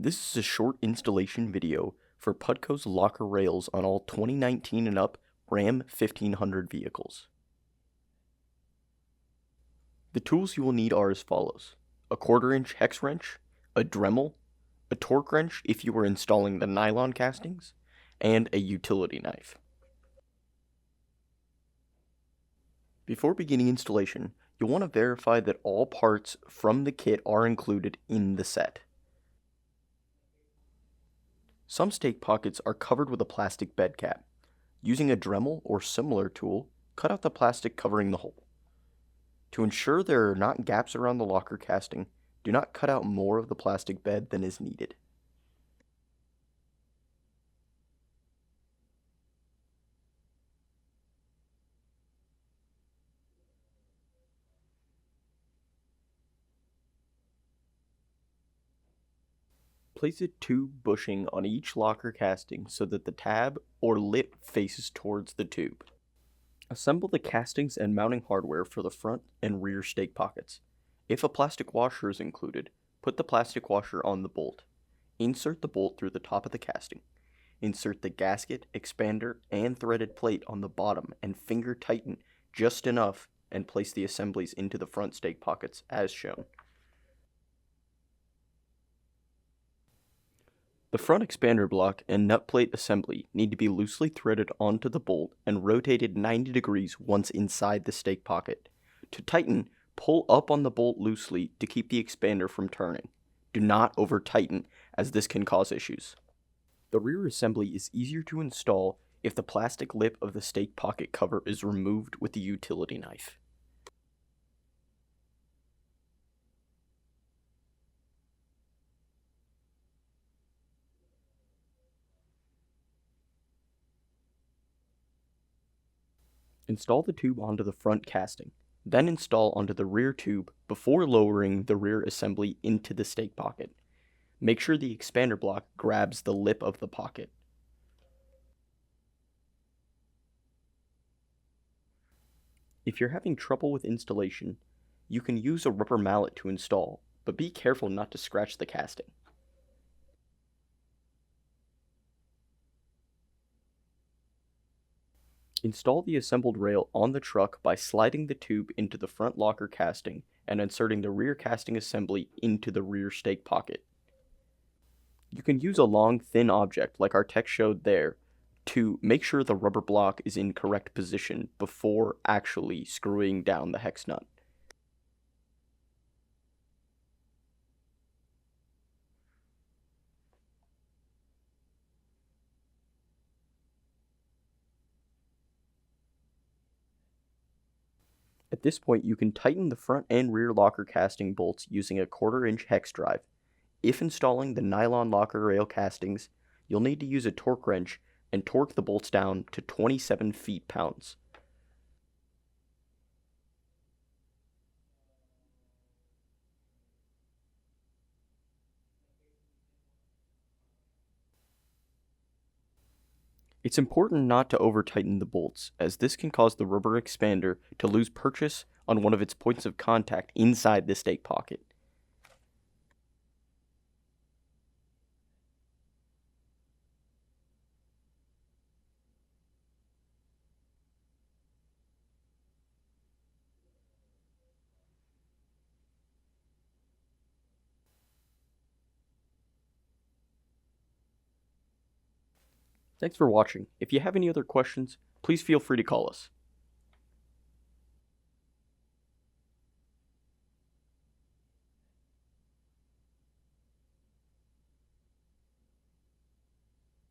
This is a short installation video for Putco's Lockder Rails on all 2019 and up Ram 1500 vehicles. The tools you will need are as follows: a 1/4-inch hex wrench, a Dremel, a torque wrench if you are installing the nylon castings, and a utility knife. Before beginning installation, you'll want to verify that all parts from the kit are included in the set. Some stake pockets are covered with a plastic bed cap. Using a Dremel or similar tool, cut out the plastic covering the hole. To ensure there are not gaps around the locker casting, do not cut out more of the plastic bed than is needed. Place a tube bushing on each locker casting so that the tab or lip faces towards the tube. Assemble the castings and mounting hardware for the front and rear stake pockets. If a plastic washer is included, put the plastic washer on the bolt. Insert the bolt through the top of the casting. Insert the gasket, expander, and threaded plate on the bottom and finger tighten just enough and place the assemblies into the front stake pockets as shown. The front expander block and nut plate assembly need to be loosely threaded onto the bolt and rotated 90 degrees once inside the stake pocket. To tighten, pull up on the bolt loosely to keep the expander from turning. Do not over tighten, as this can cause issues. The rear assembly is easier to install if the plastic lip of the stake pocket cover is removed with the utility knife. Install the tube onto the front casting, then install onto the rear tube before lowering the rear assembly into the stake pocket. Make sure the expander block grabs the lip of the pocket. If you're having trouble with installation, you can use a rubber mallet to install, but be careful not to scratch the casting. Install the assembled rail on the truck by sliding the tube into the front locker casting and inserting the rear casting assembly into the rear stake pocket. You can use a long, thin object like our tech showed there to make sure the rubber block is in correct position before actually screwing down the hex nut. At this point, you can tighten the front and rear locker casting bolts using a 1/4-inch hex drive. If installing the nylon locker rail castings, you'll need to use a torque wrench and torque the bolts down to 27 feet-pounds. It's important not to over-tighten the bolts, as this can cause the rubber expander to lose purchase on one of its points of contact inside the stake pocket. Thanks for watching. If you have any other questions, please feel free to call us.